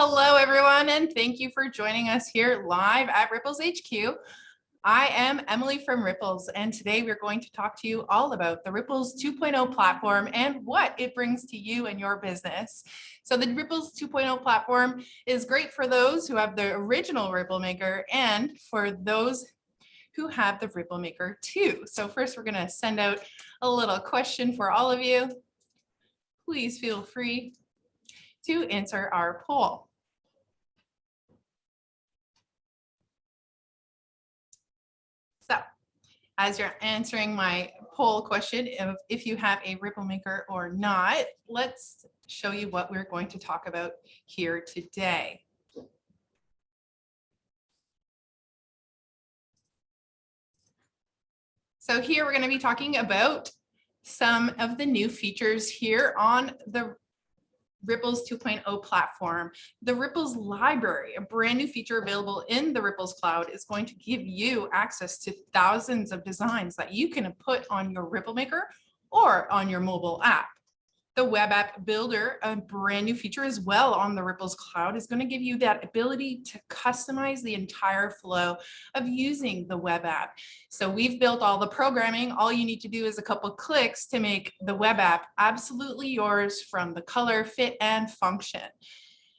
Hello, everyone, and thank you for joining us here live at Ripples HQ. I am Emily from Ripples, and today we're going to talk to you all about the Ripples 2.0 platform and what it brings to you and your business. So the Ripples 2.0 platform is great for those who have the original Ripple Maker and for those who have the Ripple Maker 2. So first, we're going to send out a little question for all of you. Please feel free to answer our poll. So as you're answering my poll question of if you have a Ripple Maker or not, let's show you what we're going to talk about here today. So here we're going to be talking about some of the new features here on the Ripples 2.0 platform. The Ripples library, a brand new feature available in the Ripples cloud, is going to give you access to thousands of designs that you can put on your Ripple Maker or on your mobile app. The web app builder, a brand new feature as well on the Ripples cloud, is going to give you that ability to customize the entire flow of using the web app. So we've built all the programming. All you need to do is a couple clicks to make the web app absolutely yours from the color, fit, and function.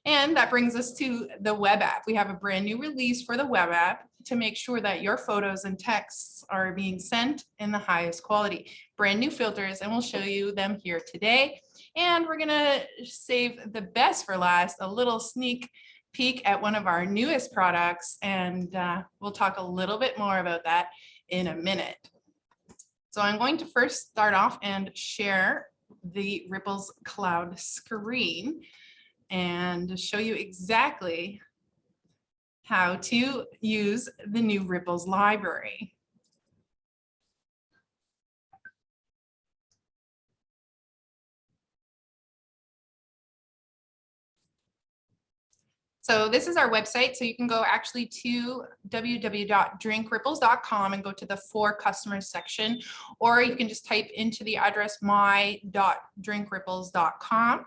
And that brings us to the web app. We have a brand new release for the web app to make sure that your photos and texts are being sent in the highest quality. Brand new filters, and we'll show you them here today. And we're gonna save the best for last, a little sneak peek at one of our newest products, and we'll talk a little bit more about that in a minute. So I'm going to first start off and share the Ripples Cloud screen and show you exactly how to use the new Ripples library. So this is our website. So you can go actually to www.drinkripples.com and go to the For Customers section, or you can just type into the address my.drinkripples.com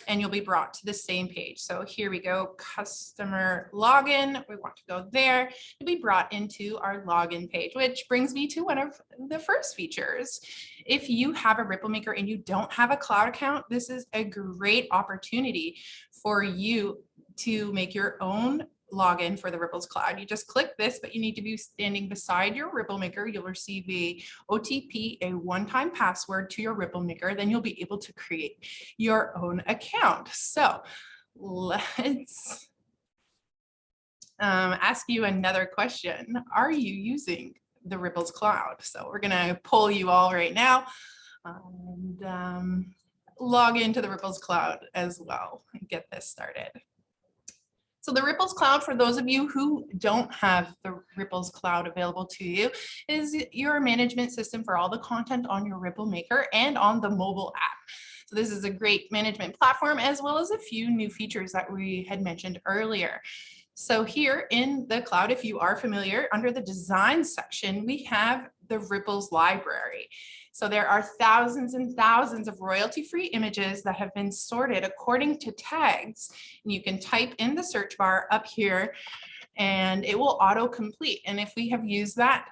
and you'll be brought to the same page. So here we go, customer login. We want to go there. You'll be brought into our login page, which brings me to one of the first features. If you have a Ripple Maker and you don't have a cloud account, this is a great opportunity for you to make your own login for the Ripples cloud. You just click this, but you need to be standing beside your Ripple Maker. You'll receive a OTP, a one-time password to your Ripple Maker. Then you'll be able to create your own account. So let's ask you another question. Are you using the Ripples cloud? So we're gonna poll you all right now and log into the Ripples cloud as well and get this started. So the Ripples cloud, for those of you who don't have the Ripples cloud available to you, is your management system for all the content on your Ripple Maker and on the mobile app. So this is a great management platform, as well as a few new features that we had mentioned earlier. So here in the cloud, if you are familiar, under the design section, we have the Ripples library. So there are thousands and thousands of royalty-free images that have been sorted according to tags. And you can type in the search bar up here and it will auto-complete. And if we have used that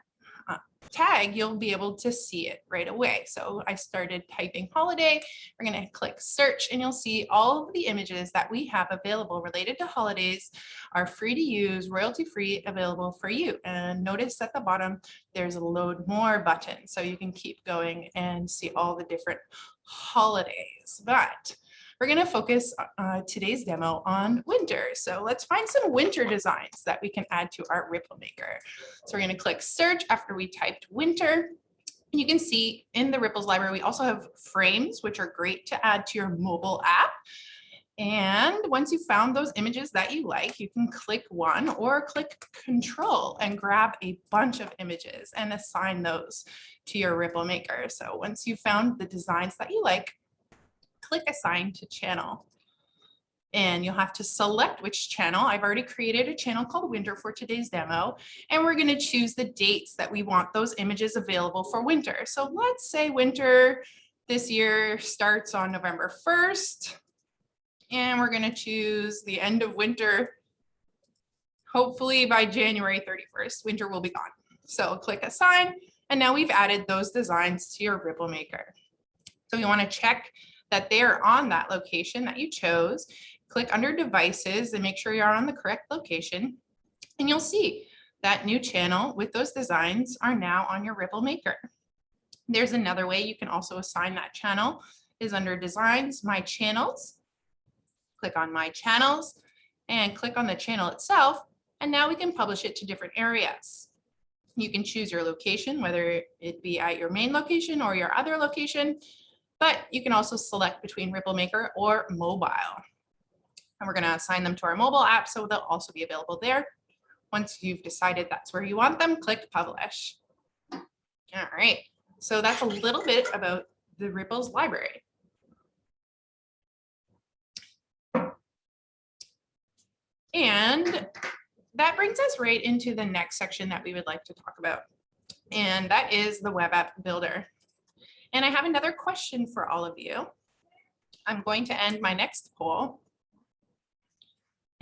tag, you'll be able to see it right away. So I started typing holiday. We're going to click search and you'll see all of the images that we have available related to holidays are free to use, royalty free, available for you. And notice at the bottom, there's a load more button. So you can keep going and see all the different holidays. But we're going to focus today's demo on winter. So let's find some winter designs that we can add to our Ripple Maker. So we're going to click search after we typed winter. And you can see in the Ripples library, we also have frames, which are great to add to your mobile app. And once you found those images that you like, you can click one or click control and grab a bunch of images and assign those to your Ripple Maker. So once you found the designs that you like, click assign to channel. And you'll have to select which channel. I've already created a channel called winter for today's demo, and we're going to choose the dates that we want those images available for winter. So let's say winter this year starts on November 1st. And we're going to choose the end of winter. Hopefully by January 31st, winter will be gone. So click assign, and now we've added those designs to your ripple maker. So you want to check that they're on that location that you chose. Click under devices and make sure you're on the correct location. And you'll see that new channel with those designs are now on your ripple maker. There's another way you can also assign that channel is under designs, my channels. Click on my channels and click on the channel itself. And now we can publish it to different areas. You can choose your location, whether it be at your main location or your other location, but you can also select between Ripple Maker or mobile. And we're going to assign them to our mobile app, so they'll also be available there. Once you've decided that's where you want them, click publish. All right, so that's a little bit about the Ripples library. And that brings us right into the next section that we would like to talk about. And that is the web app builder. And I have another question for all of you. I'm going to end my next poll.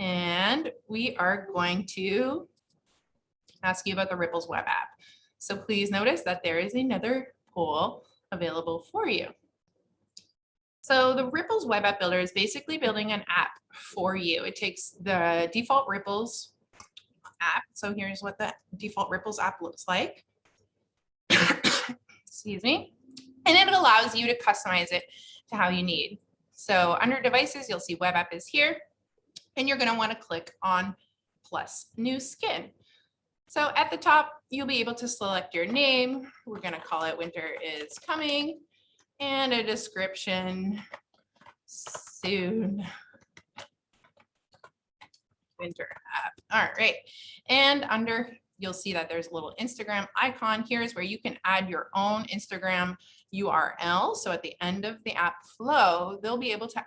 And we are going to ask you about the Ripples web app. So please notice that there is another poll available for you. So the Ripples web app builder is basically building an app for you. It takes the default Ripples app. So here's what the default Ripples app looks like. Excuse me. And it allows you to customize it to how you need. So under devices, you'll see web app is here. And you're going to want to click on plus new skin. So at the top, you'll be able to select your name. We're going to call it Winter is Coming, and a description, soon winter app. All right. And under, you'll see that there's a little Instagram icon. Here's where you can add your own Instagram URL. So at the end of the app flow, they'll be able to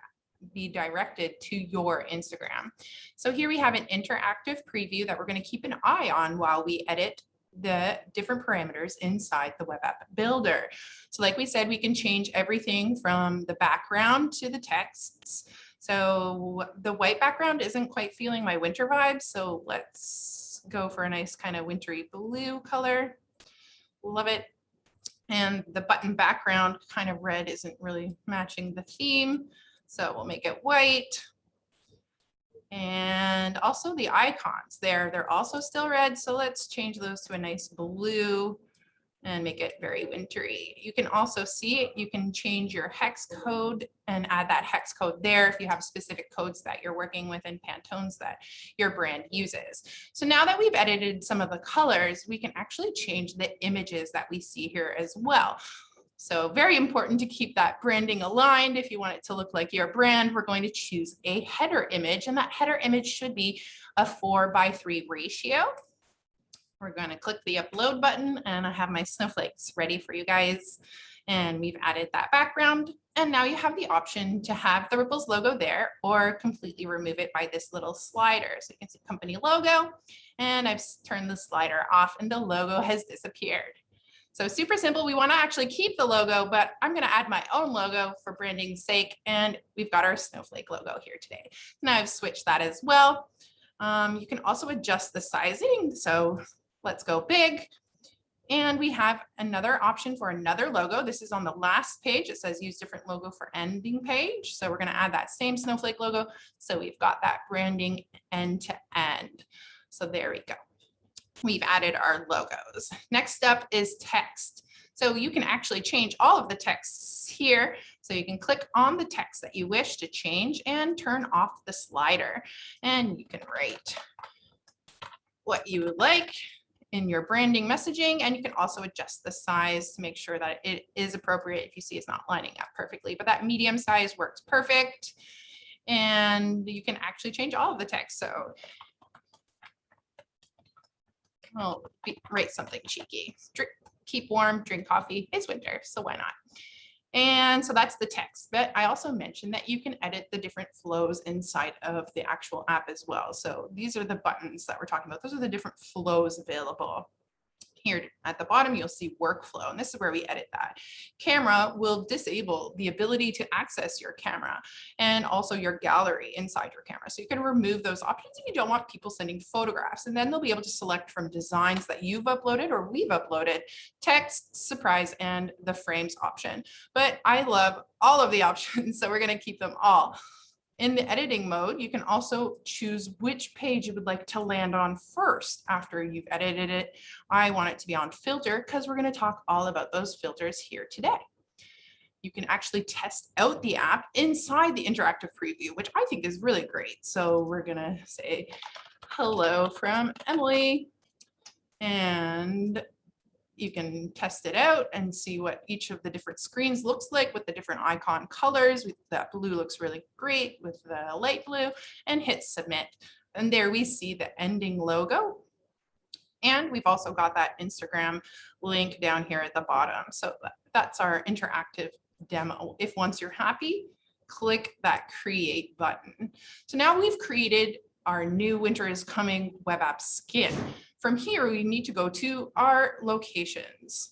be directed to your Instagram. So here we have an interactive preview that we're going to keep an eye on while we edit the different parameters inside the web app builder. So like we said, we can change everything from the background to the texts. So the white background isn't quite feeling my winter vibes. So let's go for a nice kind of wintry blue color. Love it. And the button background kind of red isn't really matching the theme. So we'll make it white. And also the icons they're also still red. So let's change those to a nice blue and make it very wintry. You can also see you can change your hex code and add that hex code there if you have specific codes that you're working with in Pantones that your brand uses. So now that we've edited some of the colors, we can actually change the images that we see here as well. So very important to keep that branding aligned. If you want it to look like your brand, we're going to choose a header image, and that header image should be a 4:3 ratio. We're going to click the upload button, and I have my snowflakes ready for you guys. And we've added that background. And now you have the option to have the Ripples logo there or completely remove it by this little slider. So you can see company logo, and I've turned the slider off and the logo has disappeared. So super simple. We want to actually keep the logo, but I'm going to add my own logo for branding's sake. And we've got our snowflake logo here today. Now I've switched that as well. You can also adjust the sizing. So let's go big. And we have another option for another logo. This is on the last page. It says use different logo for ending page. So we're going to add that same snowflake logo. So we've got that branding end to end. So there we go. We've added our logos. Next up is text. So you can actually change all of the texts here. So you can click on the text that you wish to change and turn off the slider. And you can write what you would like in your branding messaging, and you can also adjust the size to make sure that it is appropriate if you see it's not lining up perfectly, but that medium size works perfect. And you can actually change all of the text. So I'll write something cheeky. Keep warm, drink coffee. It's winter, so why not? And so that's the text, but I also mentioned that you can edit the different flows inside of the actual app as well. So these are the buttons that we're talking about. Those are the different flows available. Here at the bottom, you'll see workflow, and this is where we edit that. Camera will disable the ability to access your camera and also your gallery inside your camera. So you can remove those options if you don't want people sending photographs, and then they'll be able to select from designs that you've uploaded or we've uploaded, text, surprise, and the frames option. But I love all of the options, so we're going to keep them all. In the editing mode, you can also choose which page you would like to land on first after you've edited it. I want it to be on filter because we're going to talk all about those filters here today. You can actually test out the app inside the interactive preview, which I think is really great. So we're going to say hello from Emily, and you can test it out and see what each of the different screens looks like with the different icon colors. That blue looks really great with the light blue, and hit submit. And there we see the ending logo. And we've also got that Instagram link down here at the bottom. So that's our interactive demo. If once you're happy, click that create button. So now we've created our new Winter is Coming web app skin. From here, we need to go to our locations.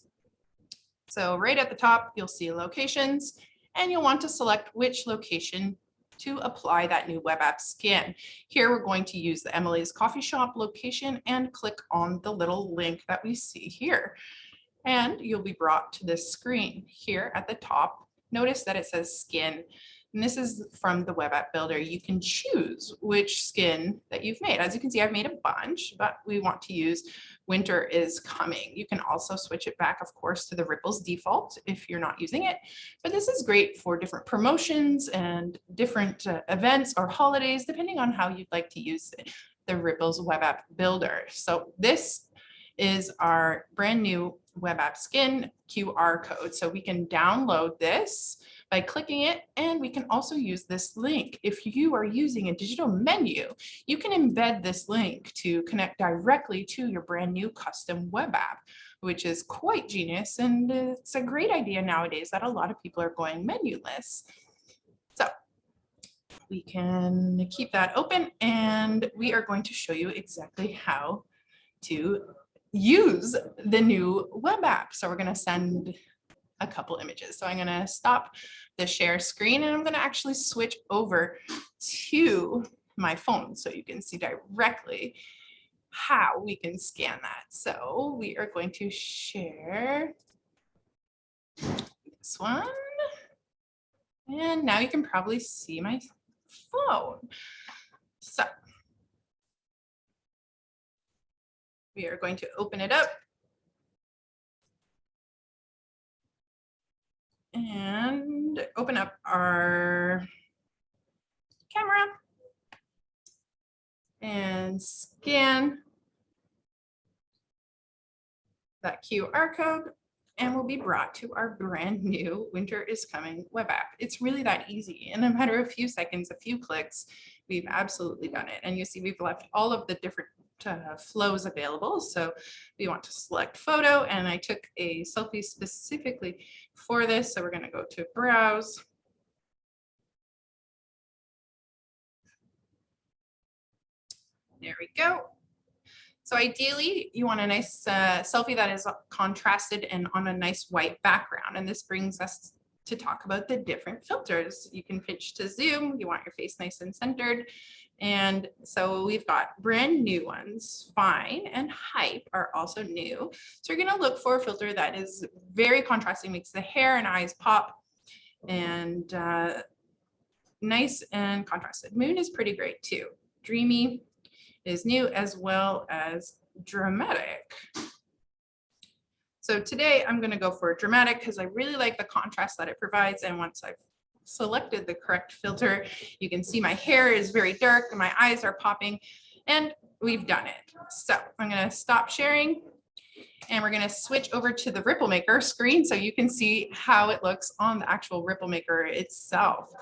So right at the top, you'll see locations, and you'll want to select which location to apply that new web app skin. Here, we're going to use the Emily's Coffee Shop location and click on the little link that we see here. And you'll be brought to this screen here at the top. Notice that it says skin. And this is from the web app builder. You can choose which skin that you've made. As you can see, I've made a bunch, but we want to use Winter is Coming. You can also switch it back, of course, to the Ripples default if you're not using it. But this is great for different promotions and different events or holidays, depending on how you'd like to use the Ripples web app builder. So this is our brand new web app skin QR code. So we can download this by clicking it, and we can also use this link. If you are using a digital menu, you can embed this link to connect directly to your brand new custom web app, which is quite genius. And it's a great idea nowadays that a lot of people are going menuless. So we can keep that open, and we are going to show you exactly how to use the new web app. So we're going to send a couple images. So I'm going to stop the share screen, and I'm going to actually switch over to my phone so you can see directly how we can scan that. So we are going to share this one, and now you can probably see my phone. So we are going to open it up and open up our camera and scan that QR code, and we'll be brought to our brand new Winter is Coming web app. It's really that easy. In a matter of a few seconds, a few clicks, we've absolutely done it. And you see we've left all of the different flows available. So we want to select photo, and I took a selfie specifically for this. So we're going to go to browse. There we go. So ideally, you want a nice selfie that is contrasted and on a nice white background. And this brings us to talk about the different filters. You can pitch to zoom. You want your face nice and centered. And so we've got brand new ones. Fine and hype are also new. So you're going to look for a filter that is very contrasting, makes the hair and eyes pop, and nice and contrasted. Moon is pretty great too. Dreamy is new, as well as dramatic. So today I'm going to go for dramatic because I really like the contrast that it provides. And once I've selected the correct filter, you can see my hair is very dark and my eyes are popping, and we've done it. So I'm going to stop sharing, and we're going to switch over to the Ripple Maker screen so you can see how it looks on the actual Ripple Maker itself.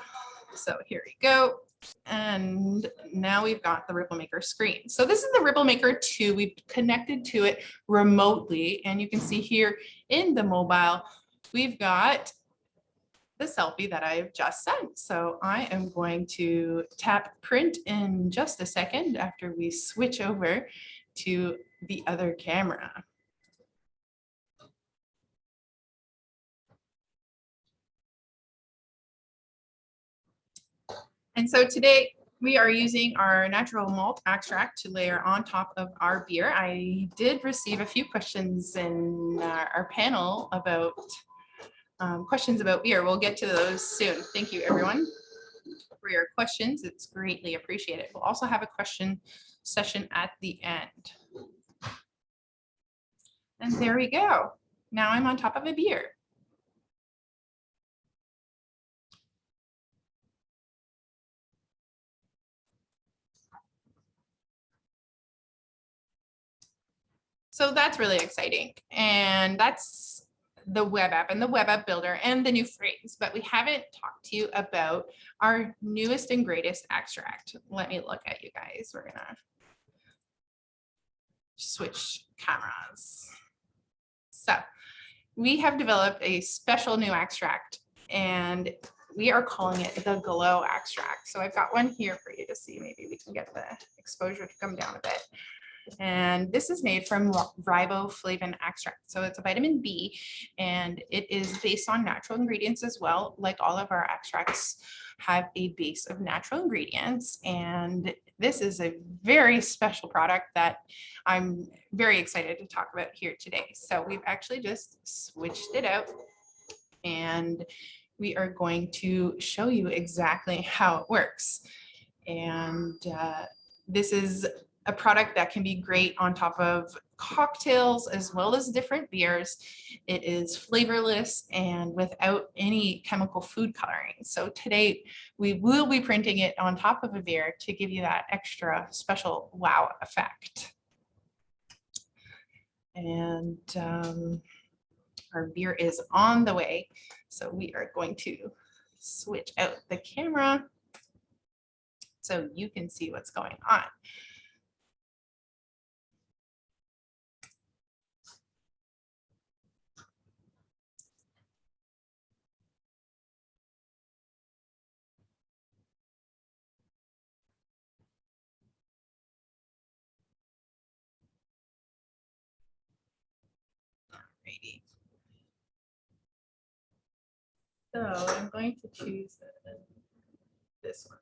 So here we go. And now we've got the Ripple Maker screen. So this is the Ripple Maker 2. We've connected to it remotely, and you can see here in the mobile, we've got the selfie that I've just sent. So I am going to tap print in just a second after we switch over to the other camera. And so today we are using our natural malt extract to layer on top of our beer. I did receive a few questions in our panel about questions about beer. We'll get to those soon. Thank you, everyone, for your questions. It's greatly appreciated. We'll also have a question session at the end. And there we go. Now I'm on top of a beer. So that's really exciting. And that's the web app and the web app builder and the new phrase, but we haven't talked to you about our newest and greatest extract. Let me look at you guys. We're gonna switch cameras. So we have developed a special new extract and we are calling it the Glow extract. So I've got one here for you to see. Maybe we can get the exposure to come down a bit. And this is made from riboflavin extract. So it's a vitamin B and it is based on natural ingredients as well. Like all of our extracts have a base of natural ingredients. And this is a very special product that I'm very excited to talk about here today. So we've actually just switched it out and we are going to show you exactly how it works. And this is a product that can be great on top of cocktails as well as different beers. It is flavorless and without any chemical food coloring. So today we will be printing it on top of a beer to give you that extra special wow effect. And our beer is on the way. So we are going to switch out the camera so you can see what's going on. Alrighty. So I'm going to choose this one.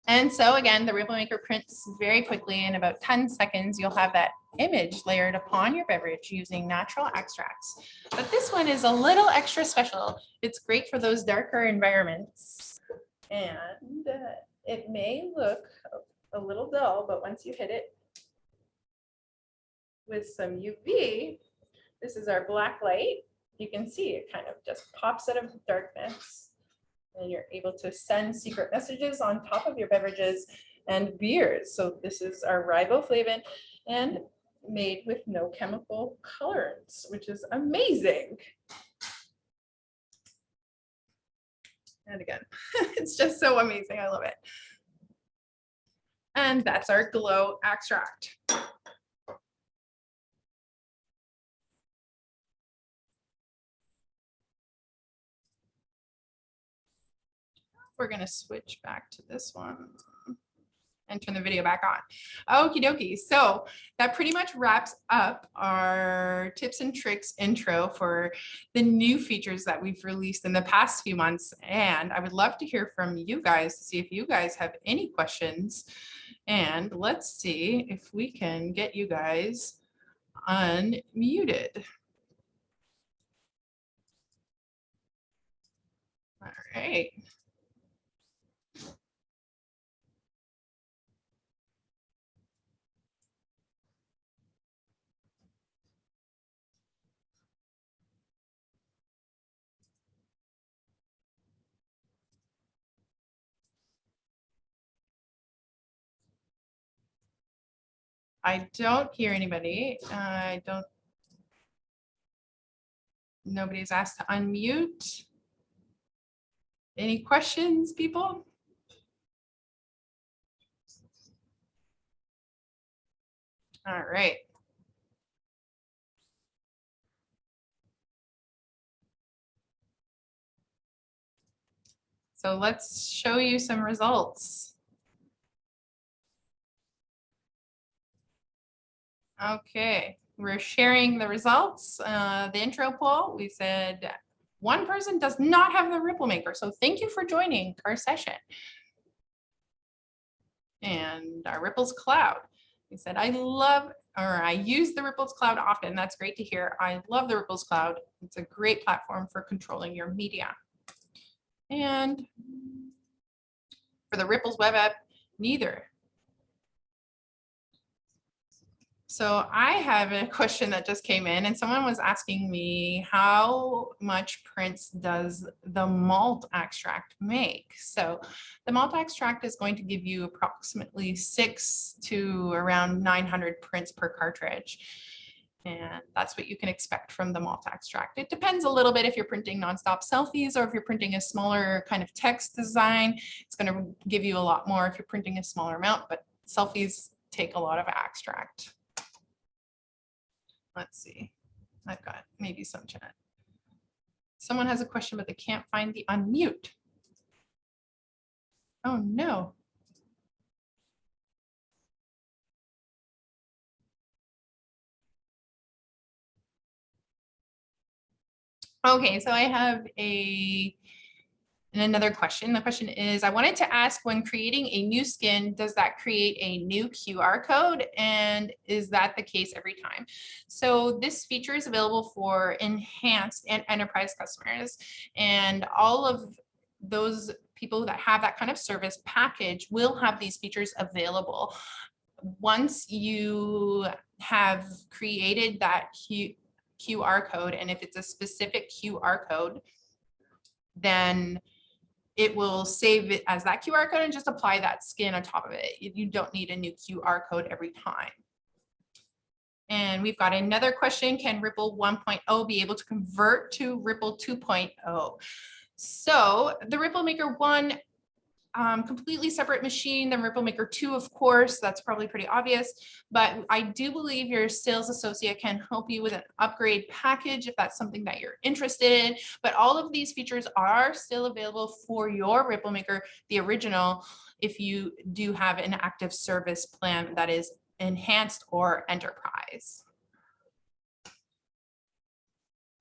And so again, the Ripple Maker prints very quickly. In about 10 seconds, you'll have that image layered upon your beverage using natural extracts. But this one is a little extra special. It's great for those darker environments. And it may look a little dull, but once you hit it with some UV, this is our black light. You can see it kind of just pops out of darkness. And you're able to send secret messages on top of your beverages and beers. So this is our riboflavin and made with no chemical colorants, which is amazing. And again, it's just so amazing. I love it. And that's our Glow extract. We're going to switch back to this one and turn the video back on. Okie dokie. So that pretty much wraps up our tips and tricks intro for the new features that we've released in the past few months. And I would love to hear from you guys to see if you guys have any questions. And let's see if we can get you guys unmuted. All right. I don't hear anybody. Nobody's asked to unmute. Any questions, people? All right. So let's show you some results. Okay. we're sharing the results. The intro poll, we said one person does not have the Ripple Maker. So thank you for joining our session. And our Ripples Cloud, we said, I use the Ripples Cloud often. That's great to hear. I love the Ripples Cloud. It's a great platform for controlling your media. And for the Ripples web app, neither. So I have a question that just came in, and someone was asking me how much prints does the malt extract make? So the malt extract is going to give you approximately 6 to around 900 prints per cartridge. And that's what you can expect from the malt extract. It depends a little bit if you're printing nonstop selfies or if you're printing a smaller kind of text design. It's going to give you a lot more if you're printing a smaller amount, but selfies take a lot of extract. Let's see, I've got maybe some chat. Someone has a question, but they can't find the unmute. Oh no. Okay, so I have another question. The question is, I wanted to ask, when creating a new skin, does that create a new QR code? And is that the case every time? So this feature is available for enhanced and enterprise customers. And all of those people that have that kind of service package will have these features available. Once you have created that QR code, and if it's a specific QR code, then it will save it as that QR code and just apply that skin on top of it. You don't need a new QR code every time. And we've got another question. Can Ripple 1.0 be able to convert to Ripple 2.0? So the Ripple Maker 1, completely separate machine than Ripple Maker 2, of course, that's probably pretty obvious, but I do believe your sales associate can help you with an upgrade package if that's something that you're interested in. But all of these features are still available for your Ripple Maker, the original, if you do have an active service plan that is enhanced or enterprise.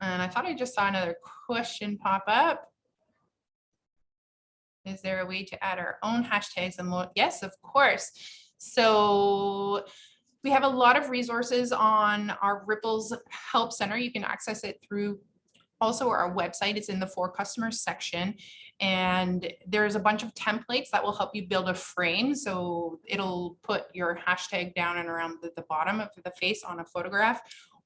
And I thought I just saw another question pop up. Is there a way to add our own hashtags and more? Yes, of course. So we have a lot of resources on our Ripples Help Center. You can access it through also our website. It's in the For Customers section. And there's a bunch of templates that will help you build a frame. So it'll put your hashtag down and around the bottom of the face on a photograph,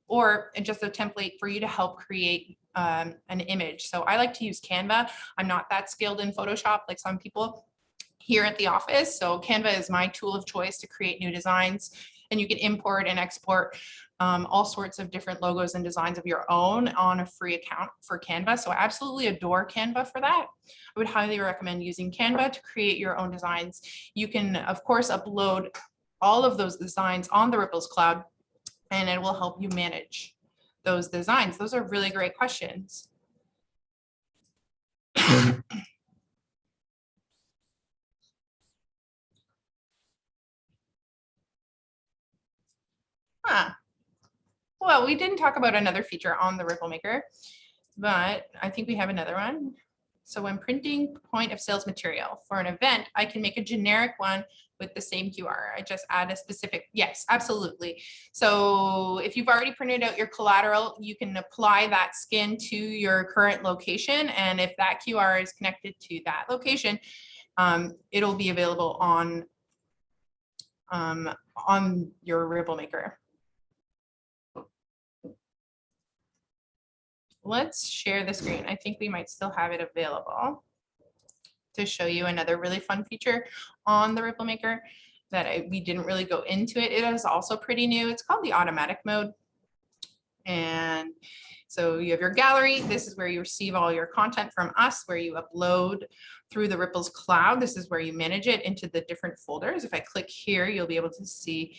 or just a template for you to help create an image. So I like to use Canva. I'm not that skilled in Photoshop like some people here at the office. So Canva is my tool of choice to create new designs. And you can import and export all sorts of different logos and designs of your own on a free account for Canva. So I absolutely adore Canva for that. I would highly recommend using Canva to create your own designs. You can, of course, upload all of those designs on the Ripples Cloud, and it will help you manage those designs. Those are really great questions. Well, we didn't talk about another feature on the Ripple Maker, but I think we have another one. So when printing point of sales material for an event, I can make a generic one with the same QR. I just add a specific, yes, absolutely. So if you've already printed out your collateral, you can apply that skin to your current location. And if that QR is connected to that location, it'll be available on your Ripple Maker. Let's share the screen. I think we might still have it available to show you another really fun feature on the Ripple Maker that we didn't really go into it. It is also pretty new. It's called the automatic mode. And so you have your gallery. This is where you receive all your content from us, where you upload through the Ripples Cloud. This is where you manage it into the different folders. If I click here, you'll be able to see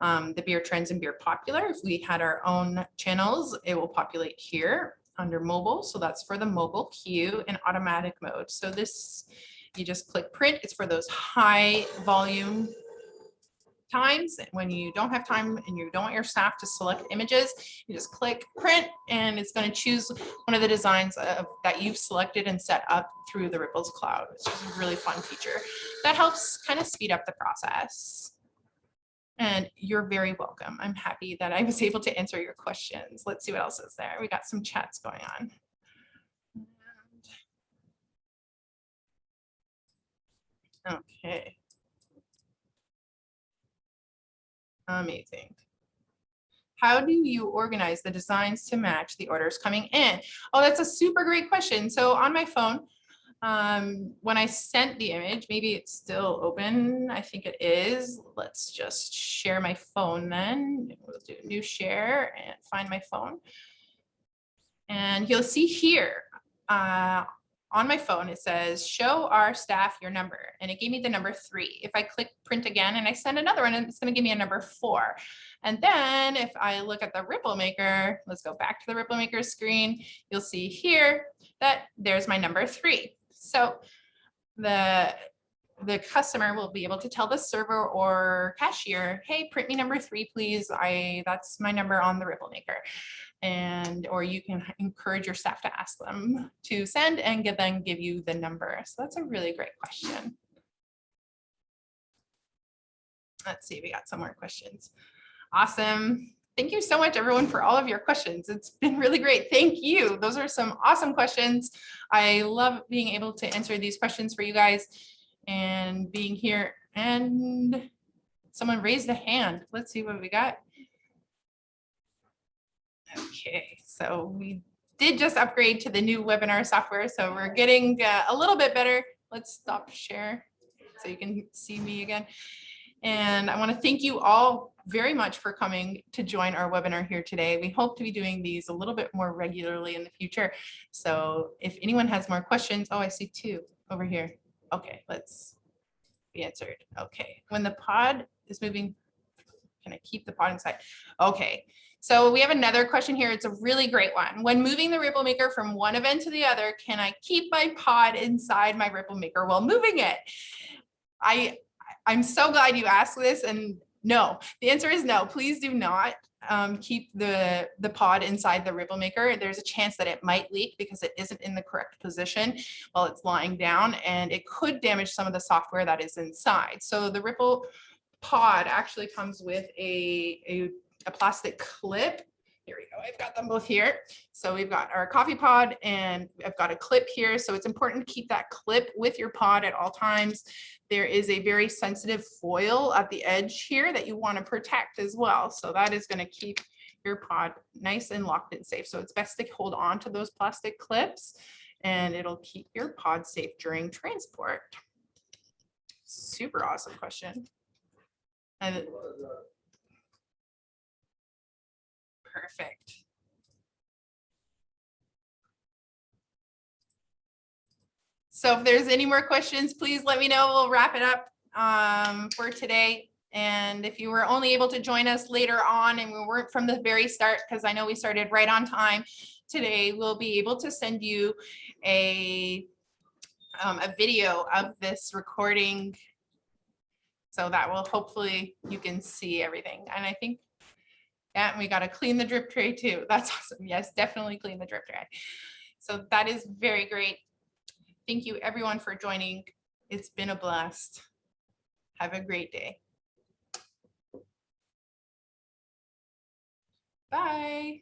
the beer trends and beer popular. If we had our own channels, it will populate here under mobile. So that's for the mobile queue and automatic mode. So this, you just click print. It's for those high volume times when you don't have time and you don't want your staff to select images, you just click print and it's going to choose one of the designs that you've selected and set up through the Ripples Cloud, which is a really fun feature that helps kind of speed up the process. And you're very welcome. I'm happy that I was able to answer your questions. Let's see what else is there. We got some chats going on. Okay. Amazing. How do you organize the designs to match the orders coming in? Oh, that's a super great question. So on my phone, when I sent the image, maybe it's still open. I think it is. Let's just share my phone then. We'll do a new share and find my phone. And you'll see here on my phone, it says, show our staff your number. And it gave me the number 3. If I click print again and I send another one, it's going to give me a number 4. And then if I look at the Ripple Maker, let's go back to the Ripple Maker screen. You'll see here that there's my number 3. So the customer will be able to tell the server or cashier, hey, print me number 3, please. That's my number on the Ripple Maker. And or you can encourage your staff to ask them to send and then give you the number. So that's a really great question. Let's see, we got some more questions. Awesome. Thank you so much, everyone, for all of your questions. It's been really great. Thank you. Those are some awesome questions. I love being able to answer these questions for you guys and being here. And someone raised a hand. Let's see what we got. Okay, so we did just upgrade to the new webinar software, so we're getting a little bit better. Let's stop share so you can see me again. And I want to thank you all very much for coming to join our webinar here today. We hope to be doing these a little bit more regularly in the future. So if anyone has more questions, oh, I see 2 over here. Okay, let's be answered. Okay, when the pod is moving, can I keep the pod inside? Okay. So we have another question here. It's a really great one. When moving the Ripple Maker from one event to the other, can I keep my pod inside my Ripple Maker while moving it? I'm so glad you asked this, and no, the answer is no. Please do not keep the pod inside the Ripple Maker. There's a chance that it might leak because it isn't in the correct position while it's lying down, and it could damage some of the software that is inside. So the Ripple pod actually comes with a plastic clip. Here we go. I've got them both here. So we've got our coffee pod and I've got a clip here. So it's important to keep that clip with your pod at all times. There is a very sensitive foil at the edge here that you want to protect as well. So that is going to keep your pod nice and locked and safe. So it's best to hold on to those plastic clips and it'll keep your pod safe during transport. Super awesome question. And perfect. So if there's any more questions, please let me know. We'll wrap it up for today. And if you were only able to join us later on and we weren't from the very start, because I know we started right on time today, we'll be able to send you a video of this recording. So that will hopefully you can see everything. And I think, yeah, we got to clean the drip tray too. That's awesome. Yes, definitely clean the drip tray. So that is very great. Thank you everyone for joining. It's been a blast. Have a great day. Bye.